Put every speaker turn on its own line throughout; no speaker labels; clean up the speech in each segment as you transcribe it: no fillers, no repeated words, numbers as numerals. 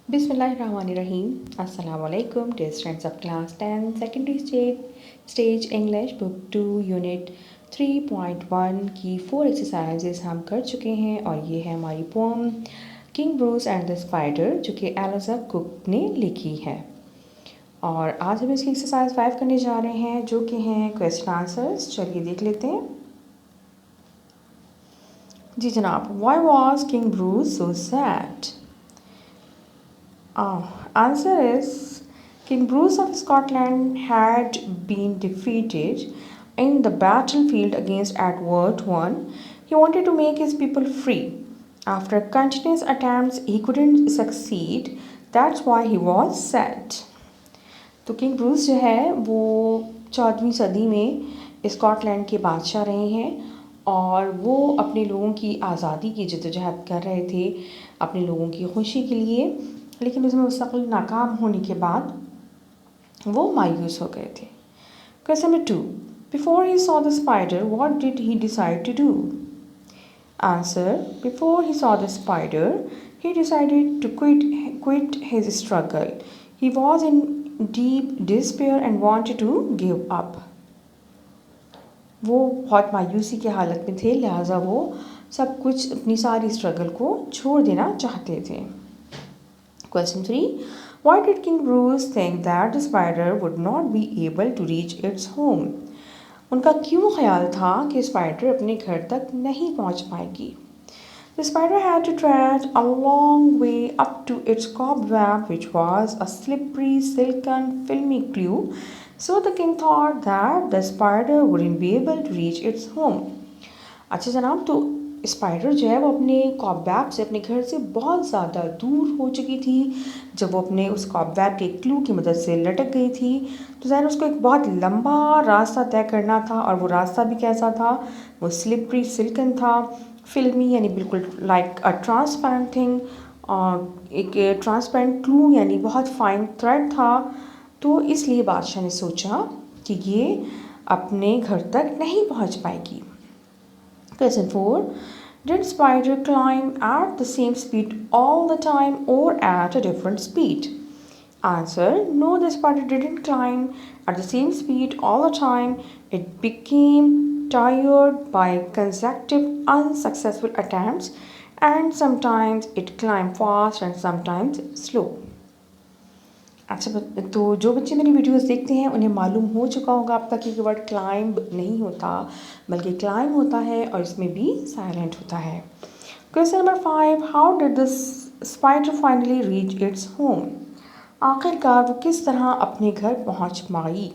बिस्मिल्लाहिर्रहमानिर्रहीम। अस्सलाम वालेकुम dear students of class 10 secondary stage English book 2 unit 3.1 की 4 एक्सरसाइजेस हम कर चुके हैं और ये है हमारी poem King Bruce and the spider जो कि एलिजा कुक ने लिखी है। और आज हम इसकी एक्सरसाइज 5 करने जा रहे हैं जो कि हैं क्वेश्चन आंसर्स। चलिए देख लेते हैं। जी जनाब, why was king Bruce so sad? Answer is King Bruce of Scotland had been defeated in the battlefield against Edward I. He wanted to make his people free. After continuous attempts, he couldn't succeed. That's why he was sad. तो king Bruce जो है वो 14वीं सदी में Scotland के बादशाह रहे हैं और वो अपने लोगों की आज़ादी की जद्दोजहद कर रहे थे अपने लोगों की खुशी के लिए, लेकिन उसमें मुस्तकिल नाकाम होने के बाद वो मायूस हो गए थे। Question number 2, before he saw the spider what did he decide to do? Answer, before he saw the spider he decided to quit his struggle. He was in deep despair and wanted to give up. वो बहुत मायूसी की हालत में थे, लिहाजा वो सब कुछ अपनी सारी स्ट्रगल को छोड़ देना चाहते थे। Question 3. Why did King Bruce think that the spider would not be able to reach its home? उनका क्यों ख्याल था कि स्पाइडर अपने घर तक नहीं पहुंच पाएगी? The spider had to tread a long way up to its cobweb, which was a slippery, silken, filmy glue. So the king thought that the spider wouldn't be able to reach its home. अच्छा जनाब, तो spider जो है वो अपने cobweb से अपने घर से बहुत ज़्यादा दूर हो चुकी थी। जब वो अपने उस कॉबवैब के क्लू की मदद से लटक गई थी तो ज़ाहिर उसको एक बहुत लंबा रास्ता तय करना था, और वो रास्ता भी कैसा था? वो स्लिपरी सिल्कन था, फिल्मी यानी बिल्कुल लाइक अ ट्रांसपेरेंट थिंग, और एक ट्रांसपेरेंट क्लू यानी बहुत फाइन थ्रेड था। तो इसलिए बादशाह ने सोचा कि ये अपने घर तक नहीं पहुंच पाएगी। Question 4. Did spider climb at the same speed all the time or at a different speed? Answer. No, the spider didn't climb at the same speed all the time. It became tired by consecutive unsuccessful attempts, and sometimes it climbed fast and sometimes slow. अच्छा, तो जो बच्चे मेरी videos देखते हैं उन्हें मालूम हो चुका होगा अब तक कि वर्ड क्लाइंब नहीं होता बल्कि क्लाइंब होता है, और इसमें भी साइलेंट होता है। Question number 5. How did the spider finally reach its home? आखिरकार वो किस तरह अपने घर पहुंच पाई?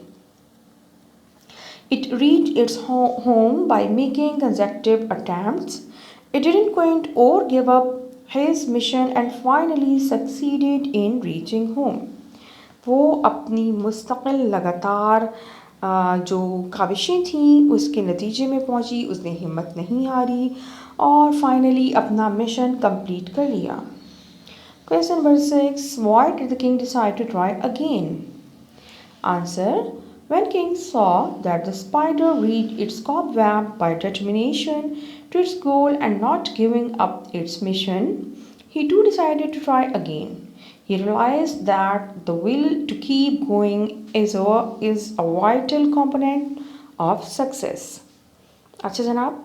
It reached its home by making consecutive attempts. It didn't quit or give up his mission and finally succeeded in reaching home. वो अपनी मुस्तकिल लगातार जो काविशें थीं उसके नतीजे में पहुंची, उसने हिम्मत नहीं हारी और फाइनली अपना मिशन कंप्लीट कर लिया। Question number 6. Why did the king decide to try again? Answer. When king saw that the spider reached its cobweb by determination to its goal and not giving up its mission, he too decided to try again. He realized that the will to keep going is a vital component of success. अच्छा जनाब,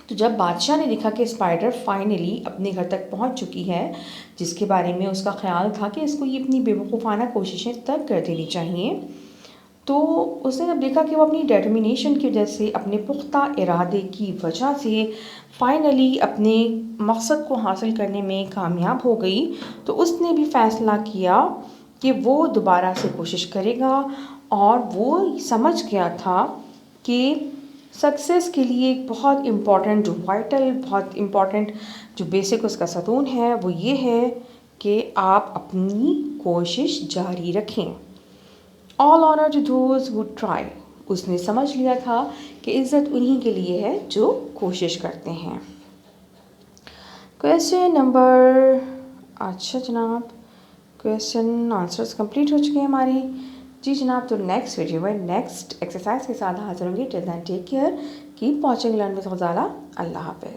तो जब बादशाह ने देखा कि spider finally अपने घर तक पहुंच चुकी है, जिसके बारे में उसका ख्याल था कि इसको ये अपनी बेवकूफ़ाना कोशिशें तक कर देनी चाहिए, तो उसने जब देखा कि वो अपनी डिटर्मिनेशन की वजह से, अपने पुख्ता इरादे की वजह से फाइनली अपने मकसद को हासिल करने में कामयाब हो गई, तो उसने भी फ़ैसला किया कि वो दोबारा से कोशिश करेगा। और वो समझ गया था कि सक्सेस के लिए एक बहुत इम्पॉर्टेंट जो वाइटल, बहुत इम्पॉर्टेंट जो बेसिक उसका सतून है वो ये है कि आप अपनी कोशिश जारी रखें। All honour to those who try. उसने समझ लिया था कि इज़्ज़त उन्हीं के लिए है जो कोशिश करते हैं। क्वेश्चन नंबर, अच्छा जनाब, क्वेश्चन आंसर्स कंप्लीट हो चुके हैं हमारे। जी जनाब, तो नेक्स्ट वीडियो में नेक्स्ट एक्सरसाइज के साथ हाजिर होंगे। Till then take care, keep watching learn with Ghazala. Allah हाफ़िज़।